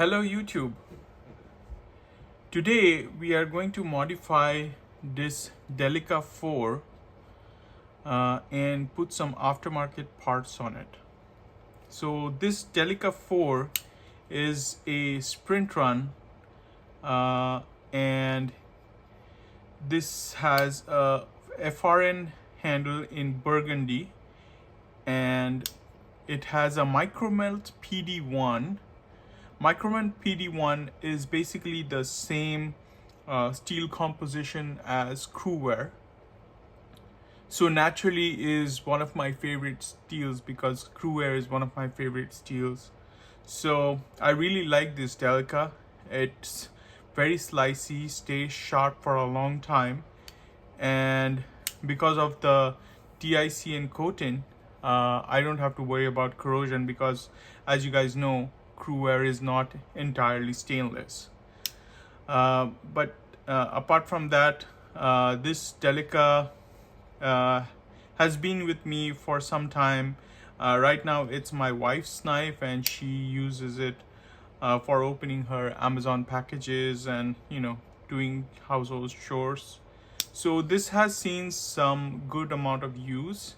Hello YouTube. Today we are going to modify this Delica 4 and put some aftermarket parts on it. So this Delica 4 is a sprint run and this has a FRN handle in burgundy and it has a micromelt PD1. Micromelt PD1 is basically the same steel composition as Crewware. So naturally is one of my favorite steels because Crewware is one of my favorite steels. So I really like this Delica. It's very slicey, stays sharp for a long time, and because of the DICN coating, I don't have to worry about corrosion because, as you guys know, Crewware is not entirely stainless. But apart from that, this Delica has been with me for some time. Right now it's my wife's knife and she uses it for opening her Amazon packages and doing household chores. So this has seen some good amount of use,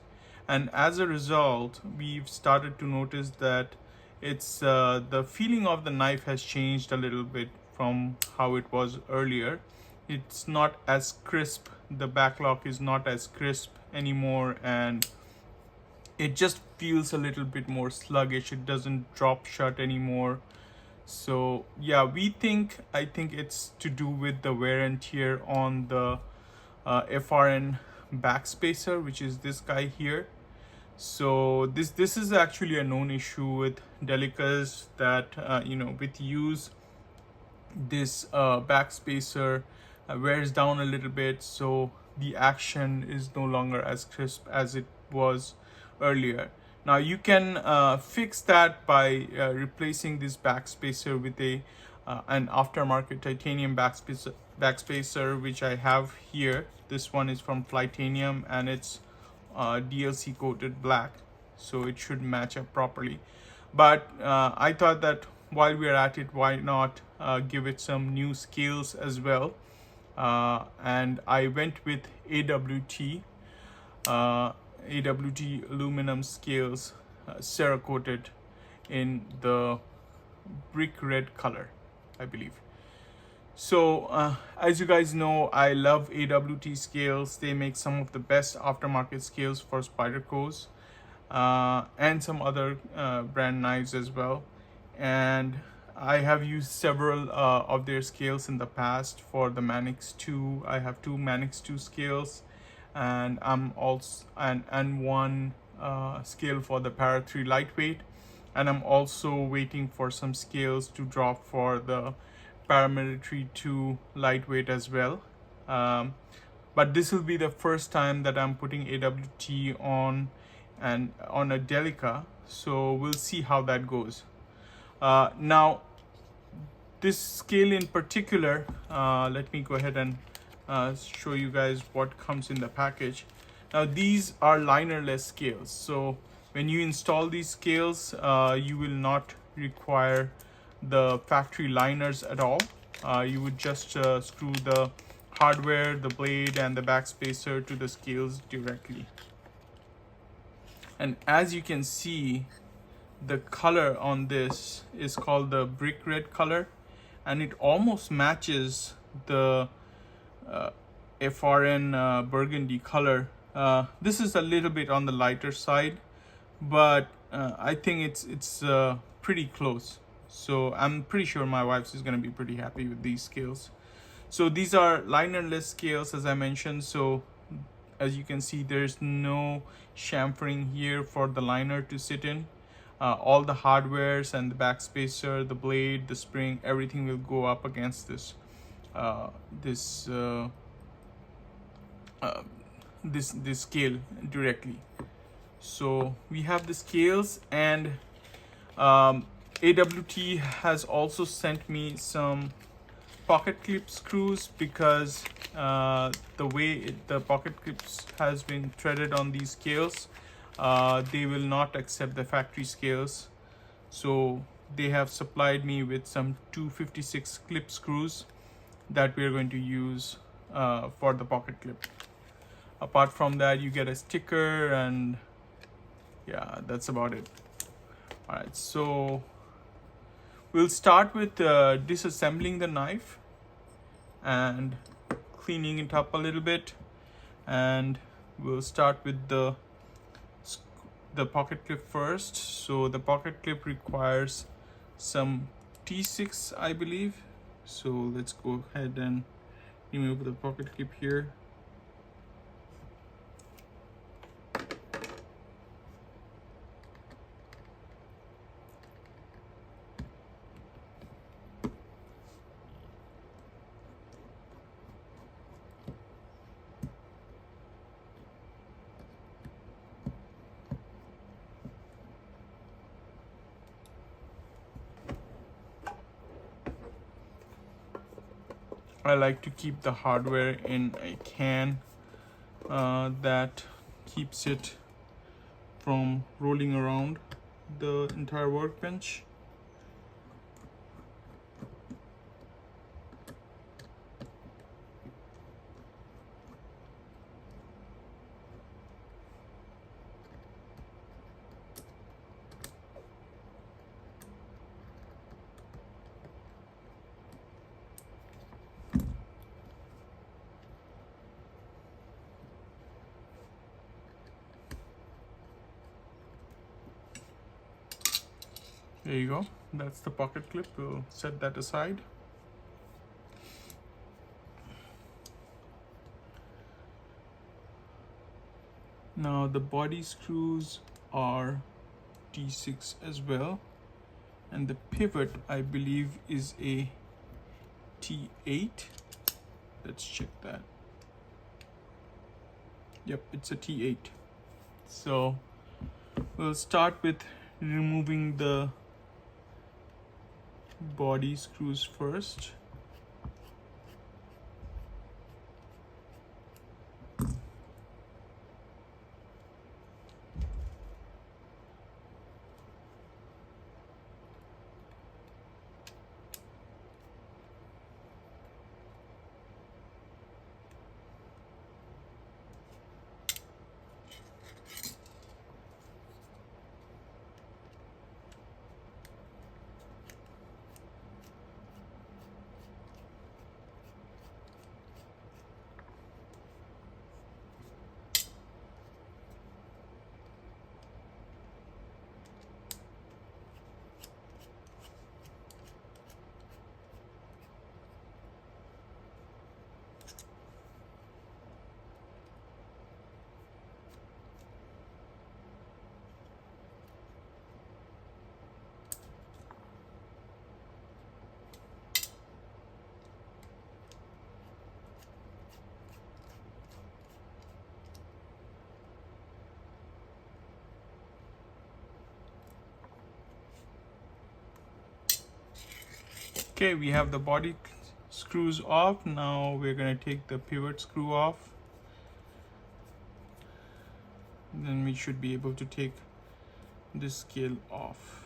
and as a result we've started to notice that it's the feeling of the knife has changed a little bit from how it was earlier. It's not as crisp, the backlock is not as crisp anymore, and it just feels a little bit more sluggish. It doesn't drop shut anymore. So yeah, I think it's to do with the wear and tear on the FRN backspacer, which is this guy here. So this is actually a known issue with Delicas, that with use this backspacer wears down a little bit, so the action is no longer as crisp as it was earlier. Now you can fix that by replacing this backspacer with an aftermarket titanium backspacer, which I have here. This one is from Flytanium and it's DLC coated black, so it should match up properly. But I thought that while we're at it, why not give it some new scales as well, and I went with AWT aluminum scales, Cerakoted in the brick red color, I believe. So as you guys know, I love AWT Scales. They make some of the best aftermarket scales for Spydercos and some other brand knives as well. And I have used several of their scales in the past. For the Manix 2, I have two Manix 2 scales, and I'm also and one scale for the Para 3 lightweight, and I'm also waiting for some scales to drop for the Paramilitary 2 lightweight as well. But this will be the first time that I'm putting AWT on a Delica, so we'll see how that goes. Now this scale in particular, let me go ahead and show you guys what comes in the package. Now these are linerless scales, so when you install these scales, you will not require the factory liners at all. You would just screw the hardware, the blade and the backspacer to the scales directly. And as you can see, the color on this is called the brick red color, and it almost matches the FRN burgundy color. This is a little bit on the lighter side, but I think it's pretty close. So I'm pretty sure my wife is going to be pretty happy with these scales. So these are linerless scales, as I mentioned. So as you can see, there's no chamfering here for the liner to sit in. All the hardwares and the backspacer, the blade, the spring, everything will go up against this this scale directly. So we have the scales, and AWT has also sent me some pocket clip screws because the way the pocket clips has been threaded on these scales, they will not accept the factory scales. So they have supplied me with some 256 clip screws that we are going to use for the pocket clip. Apart from that, you get a sticker, and yeah, that's about it. All right, so we'll start with disassembling the knife and cleaning it up a little bit, and we'll start with the pocket clip first. So the pocket clip requires some T6, I believe. So let's go ahead and remove the pocket clip here. I like to keep the hardware in a can that keeps it from rolling around the entire workbench. There you go. That's the pocket clip. We'll set that aside. Now the body screws are T6 as well, and the pivot I believe is a T8. Let's check that. Yep, it's a T8. So we'll start with removing the body screws first. Okay, we have the body screws off. Now we're going to take the pivot screw off. Then we should be able to take this scale off.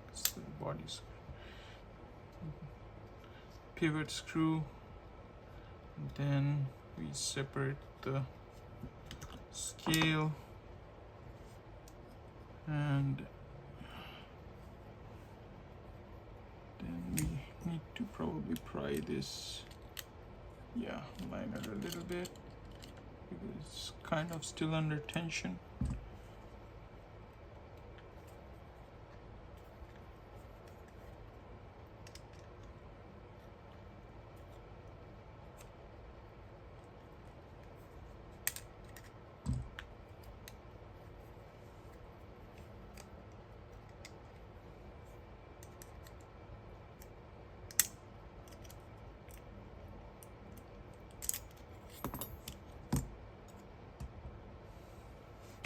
That's the body screw. Pivot screw. Then we separate the scale, and then we need to probably pry this, line it a little bit because it's kind of still under tension.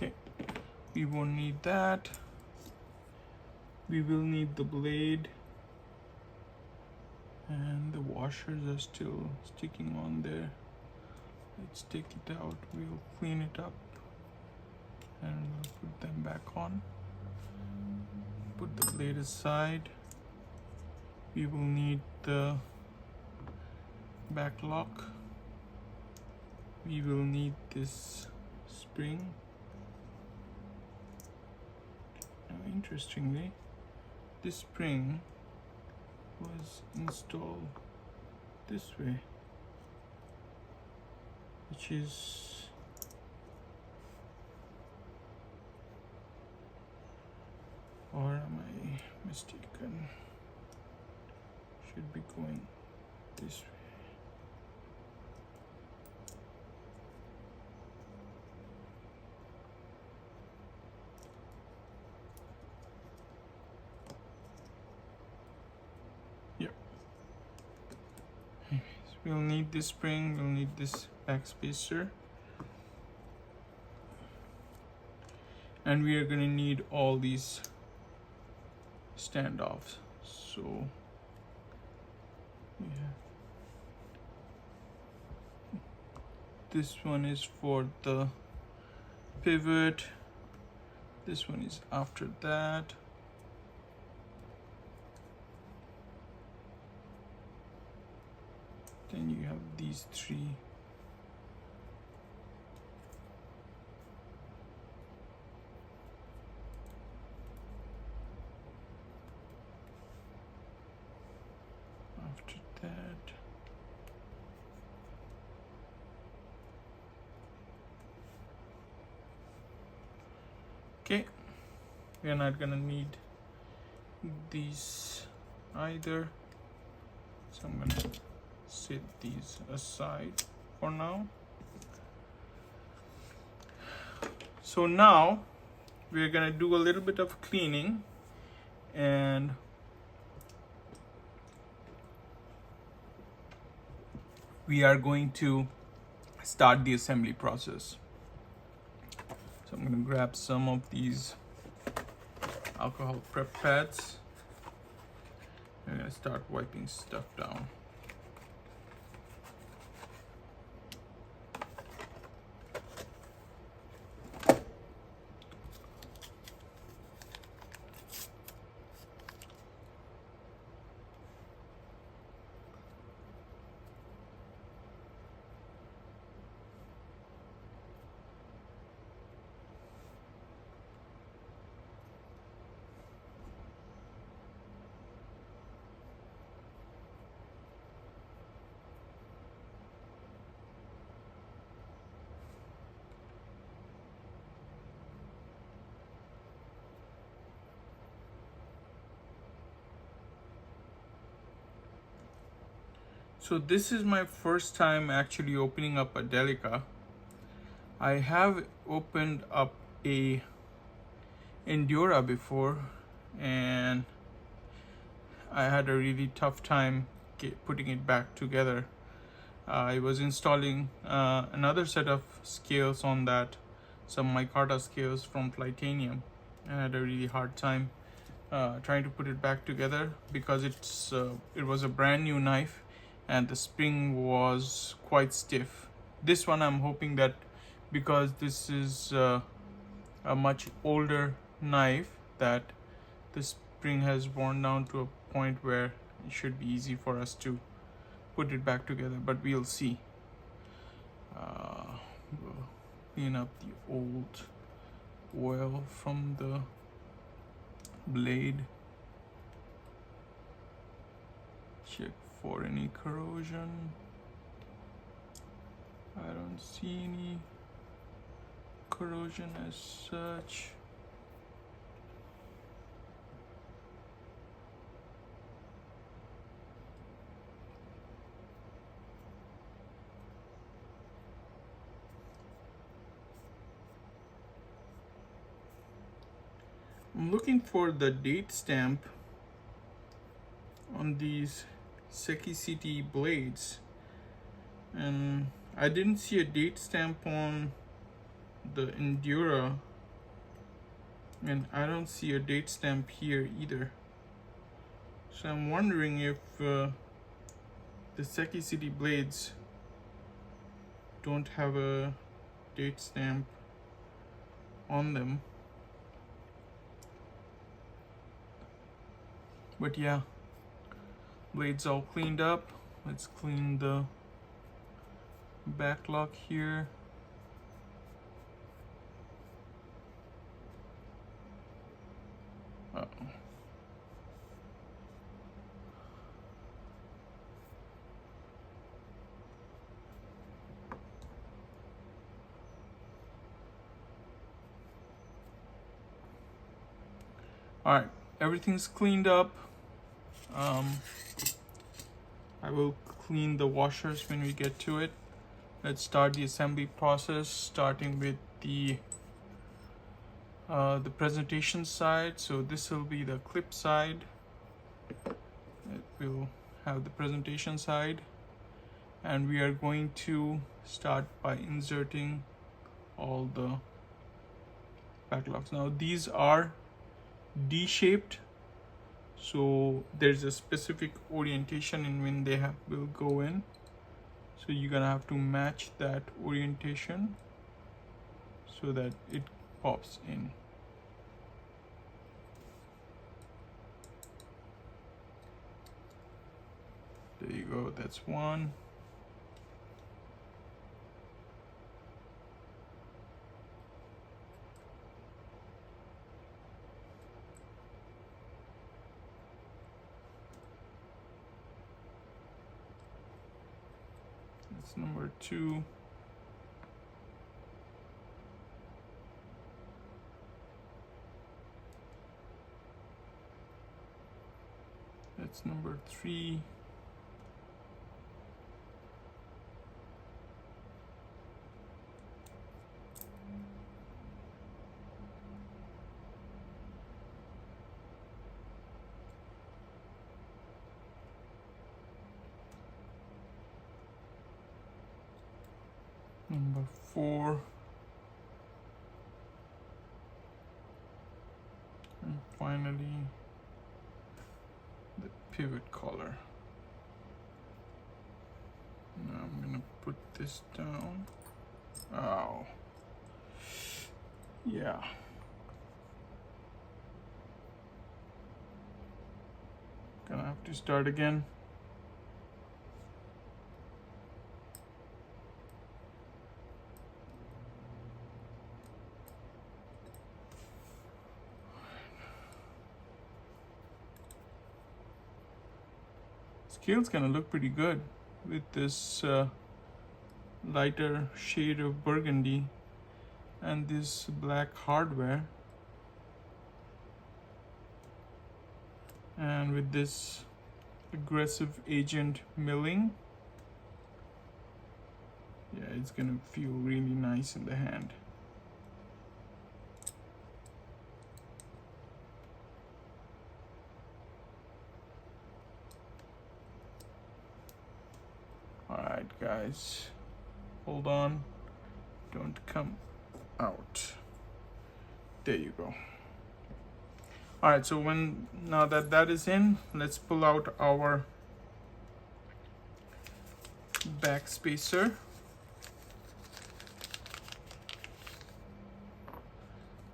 Okay, we won't need that. We will need the blade and the washer. washers are still sticking on there. Let's take it out. We'll clean it up and we'll put them back on. Put the blade aside. We will need the back lock. We will need this spring. Now, interestingly, this spring was installed this way, which is or am I mistaken? Should be going this way. Yep. Anyways, we'll need this spring, we'll need this back spacer. And we are going to need all these standoffs. So yeah, this one is for the pivot, this one is after that, then you have these three. After that, okay, we are not gonna need these either, so I'm gonna set these aside for now. So now we're gonna do a little bit of cleaning and we are going to start the assembly process. So I'm going to grab some of these alcohol prep pads. I'm going to start wiping stuff down. So this is my first time actually opening up a Delica. I have opened up a Endura before and I had a really tough time putting it back together. I was installing another set of scales on that, some micarta scales from Titanium, and I had a really hard time trying to put it back together because it was a brand new knife and the spring was quite stiff. This one I'm hoping that because this is a much older knife that the spring has worn down to a point where it should be easy for us to put it back together, but we'll see. We'll clean up the old oil from the blade. Check for any corrosion. I don't see any corrosion as such. I'm looking for the date stamp on these Sekisiti blades, and I didn't see a date stamp on the Endura, and I don't see a date stamp here either. So I'm wondering if the Sekisity blades don't have a date stamp on them. But yeah, blades all cleaned up. Let's clean the back lock here. Uh-oh. All right, everything's cleaned up. I will clean the washers when we get to it. Let's start the assembly process, starting with the presentation side. So this will be the clip side. It will have the presentation side, and we are going to start by inserting all the backlocks. Now these are D-shaped, so there's a specific orientation in when they will go in, so you're gonna have to match that orientation so that it pops in. There you go, that's one. That's number two. That's number three. Number four. And finally, the pivot collar. Now I'm gonna put this down. Oh. Yeah. Gonna have to start again. Scale's gonna look pretty good with this lighter shade of burgundy and this black hardware, and with this aggressive agent milling. Yeah, it's gonna feel really nice in the hand. Alright guys, hold on, don't come out. There you go. Alright, so now that that is in, let's pull out our back spacer.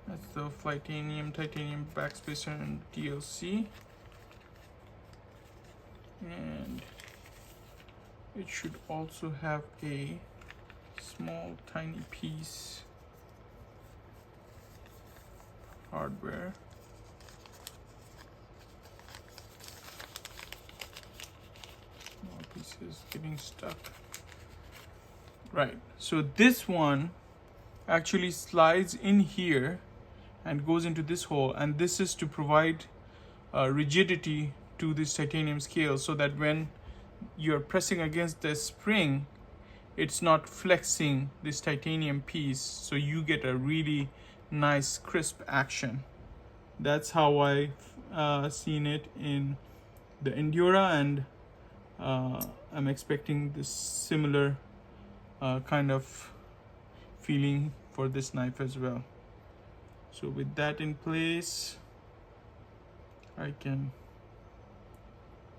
That's the titanium back spacer and DLC. And it should also have a small tiny piece hardware. Small pieces getting stuck. Right, so this one actually slides in here and goes into this hole, and this is to provide rigidity to this titanium scale so that when you're pressing against the spring, it's not flexing this titanium piece, so you get a really nice crisp action. That's how I've seen it in the Endura, and I'm expecting this similar kind of feeling for this knife as well. So with that in place, I can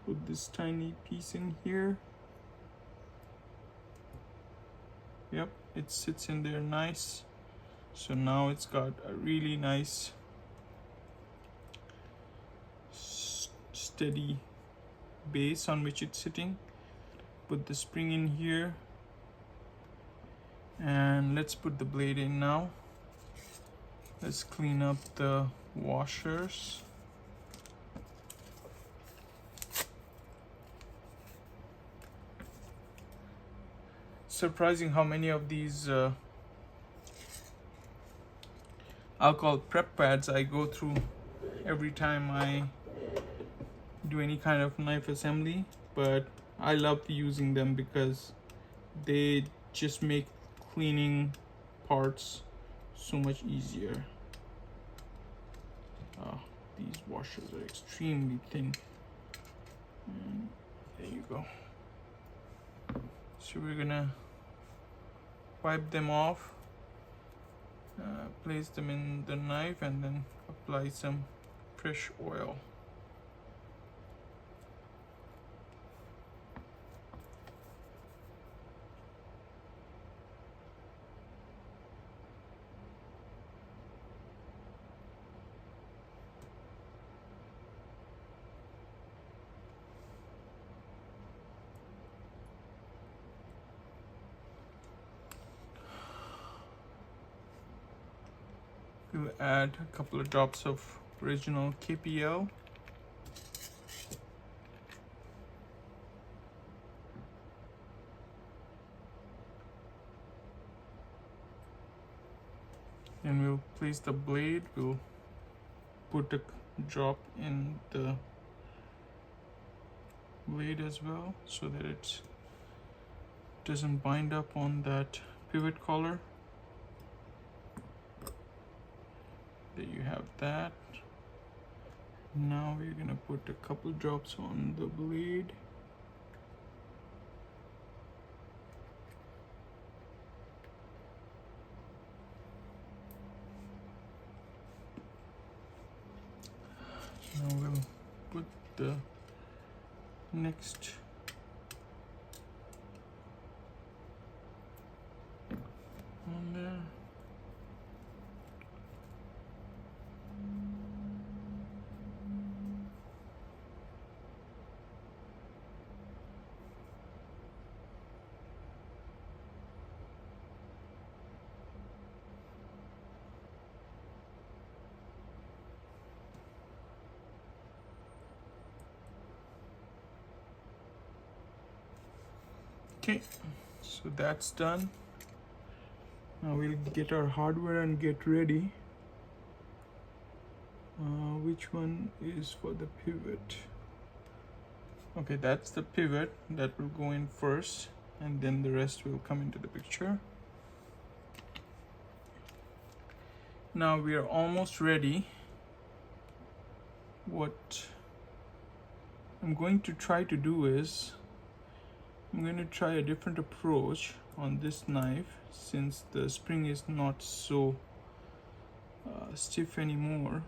put this tiny piece in here. Yep, it sits in there nice. So now it's got a really nice steady base on which it's sitting. Put the spring in here, and let's put the blade in now. Let's clean up the washers. Surprising how many of these alcohol prep pads I go through every time I do any kind of knife assembly, but I love using them because they just make cleaning parts so much easier. These washers are extremely thin, and there you go. So we're gonna wipe them off, place them in the knife, and then apply some fresh oil. We'll add a couple of drops of original KPL. And we'll place the blade. We'll put a drop in the blade as well so that it doesn't bind up on that pivot collar. There you have that. Now we're gonna put a couple drops on the blade. Now we'll put the next on there. Okay, so that's done. Now we'll get our hardware and get ready. Which one is for the pivot? Okay, that's the pivot that will go in first, and then the rest will come into the picture. Now we are almost ready. What I'm going to try to do is I'm going to try a different approach on this knife, since the spring is not so stiff anymore.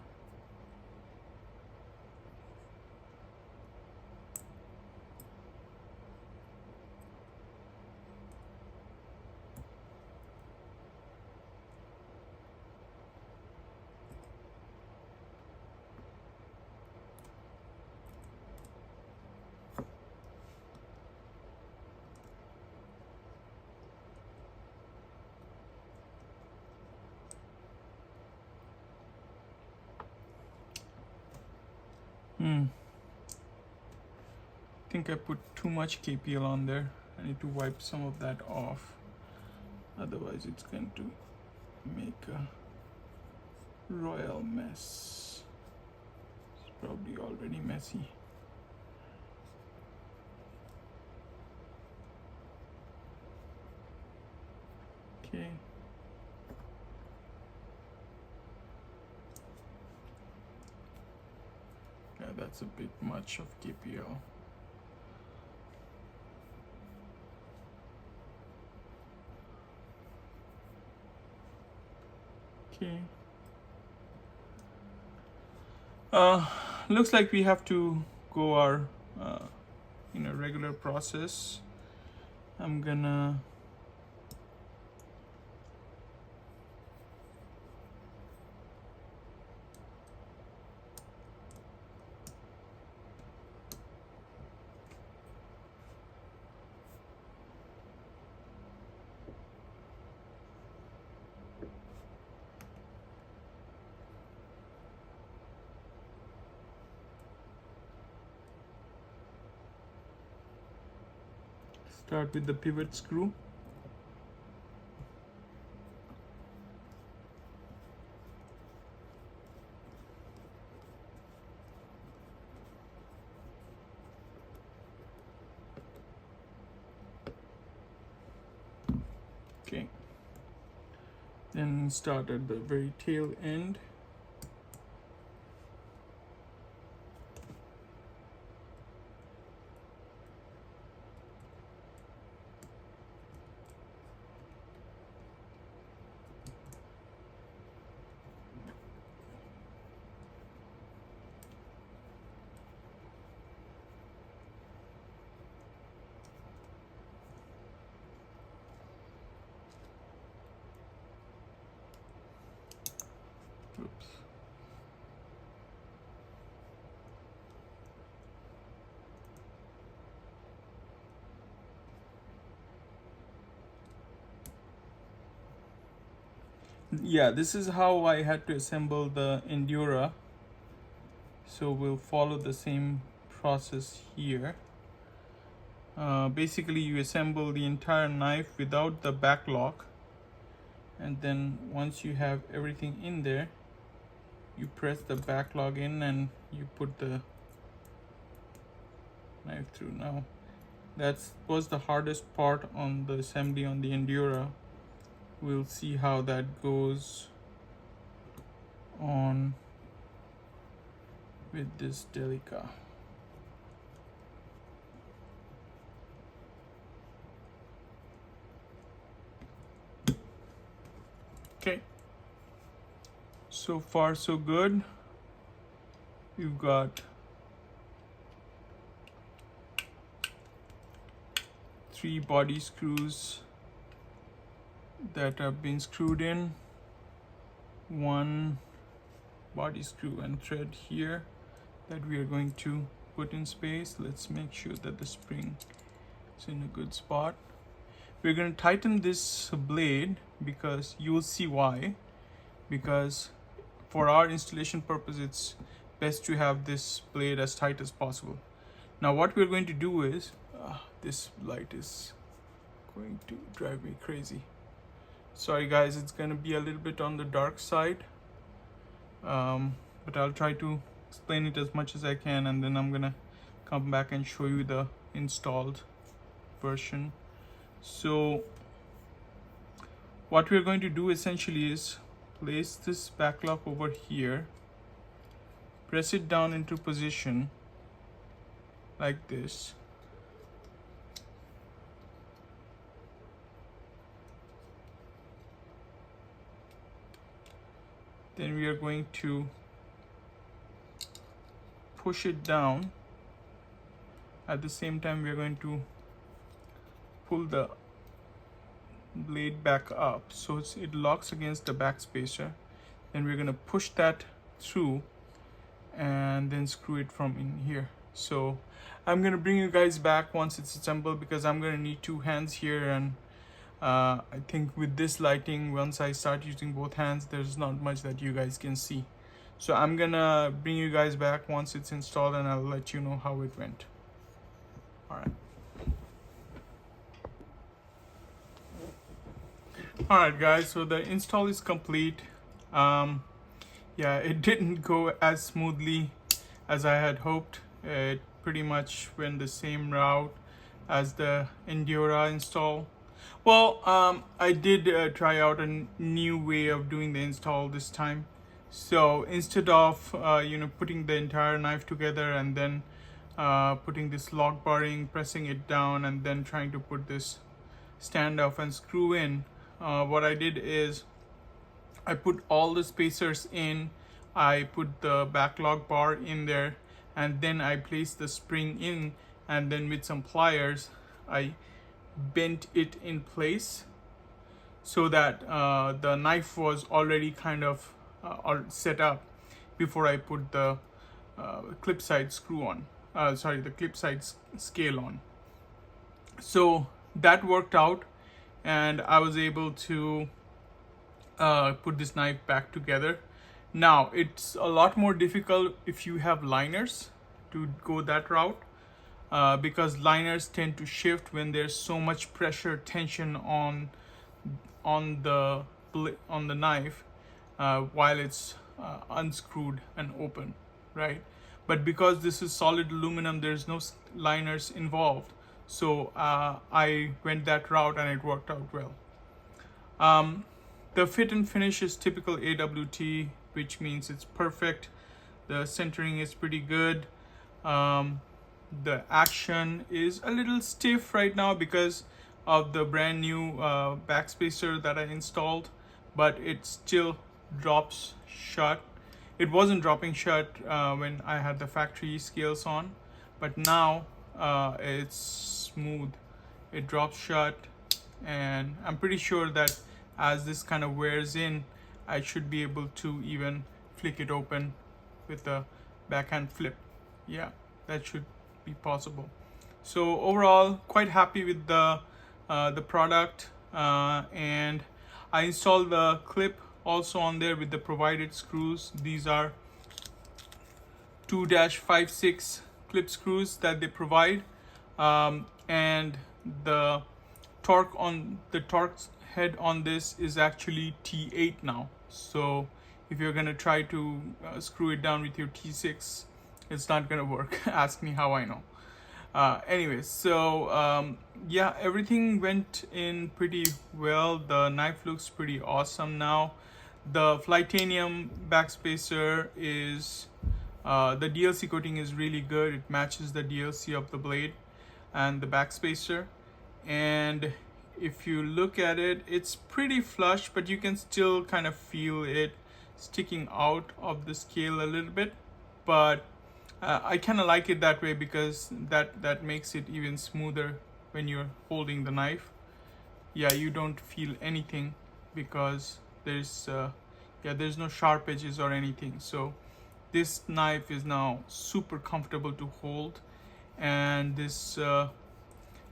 I think I put too much KPL on there. I need to wipe some of that off. Otherwise it's going to make a royal mess. It's probably already messy. Okay. Yeah, that's a bit much of KPL. Okay. Looks like we have to go our regular process. I'm gonna Start with the pivot screw. Okay. Then start at the very tail end. Oops. Yeah, this is how I had to assemble the Endura. So we'll follow the same process here. Basically, you assemble the entire knife without the back lock, and then once you have everything in there, you press the back lock in and you put the knife through. Now that was the hardest part on the assembly on the Endura. We'll see how that goes on with this Delica. Okay, so far so good. We've got 3 body screws that have been screwed in, 1 body screw and thread here that we are going to put in space. Let's make sure that the spring is in a good spot. We're going to tighten this blade because you will see why. Because for our installation purpose, it's best to have this blade as tight as possible. Now what we're going to do is, this light is going to drive me crazy. Sorry guys, it's going to be a little bit on the dark side, but I'll try to explain it as much as I can, and then I'm gonna come back and show you the installed version. So what we're going to do essentially is place this back lock over here, press it down into position like this, then we are going to push it down. At the same time, we are going to pull the blade back up so it locks against the back spacer. Then we're going to push that through and then screw it from in here. So I'm going to bring you guys back once it's assembled, because I'm going to need 2 hands here, and I think with this lighting, once I start using both hands, there's not much that you guys can see. So I'm gonna bring you guys back once it's installed, and I'll let you know how it went. Alright guys, so the install is complete. Yeah, it didn't go as smoothly as I had hoped. It pretty much went the same route as the Endura install. Well, I did try out a new way of doing the install this time. So instead of putting the entire knife together and then putting this lock barring, pressing it down, and then trying to put this standoff and screw in, what I did is I put all the spacers in, I put the back lock bar in there, and then I placed the spring in, and then with some pliers I bent it in place so that the knife was already kind of set up before I put the clip side screw on, the clip side scale on. So that worked out, and I was able to put this knife back together. Now it's a lot more difficult if you have liners to go that route. because liners tend to shift when there's so much pressure tension on the knife while it's unscrewed and open, right? But because this is solid aluminum, there's no liners involved, so I went that route and it worked out well. The fit and finish is typical AWT, which means it's perfect. The centering is pretty good. The action is a little stiff right now because of the brand new backspacer that I installed, but it still drops shut. It wasn't dropping shut when I had the factory scales on, but now it's smooth. It drops shut, and I'm pretty sure that as this kind of wears in, I should be able to even flick it open with a backhand flip. Yeah, that should be possible. So overall, quite happy with the product, and I installed the clip also on there with the provided screws. These are 2-56 clip screws that they provide, and the torque head on this is actually T8 now. So if you're gonna try to screw it down with your T6, it's not gonna work. Ask me how I know. Anyways, so yeah, everything went in pretty well. The knife looks pretty awesome now. The Flytanium backspacer is the DLC coating is really good. It matches the DLC of the blade and the backspacer, and if you look at it, it's pretty flush, but you can still kind of feel it sticking out of the scale a little bit. But I kind of like it that way because that makes it even smoother when you're holding the knife. Yeah, you don't feel anything because there's no sharp edges or anything. So this knife is now super comfortable to hold, and this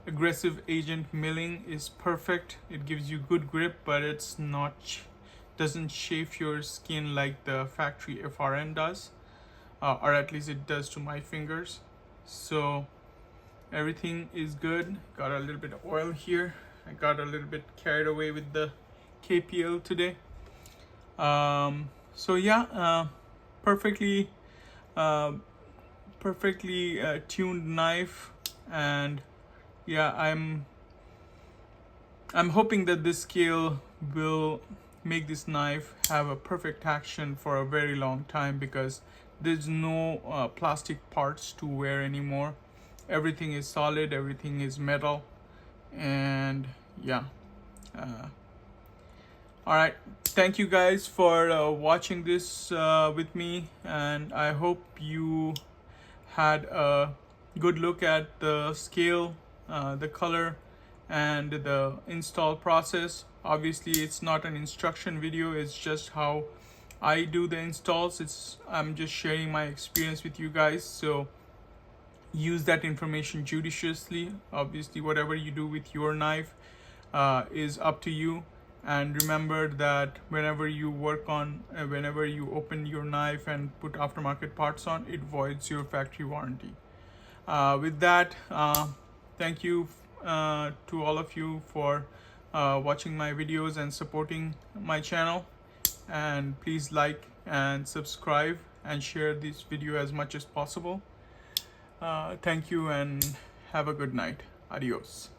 aggressive agent milling is perfect. It gives you good grip, but it's not doesn't chafe your skin like the factory FRN does, or at least it does to my fingers. So everything is good. Got a little bit of oil here. I got a little bit carried away with the KPL today. So yeah, perfectly tuned knife, and yeah, I'm hoping that this scale will make this knife have a perfect action for a very long time, because there's no plastic parts to wear anymore. Everything is solid, everything is metal, and yeah. All right, thank you guys for watching this with me, and I hope you had a good look at the scale, the color, and the install process. Obviously it's not an instruction video, it's just how I do the installs. I'm just sharing my experience with you guys, so use that information judiciously. Obviously whatever you do with your knife is up to you, and remember that whenever you open your knife and put aftermarket parts on, it voids your factory warranty. With that, thank you to all of you for watching my videos and supporting my channel, and please like and subscribe and share this video as much as possible. Thank you and have a good night. Adios.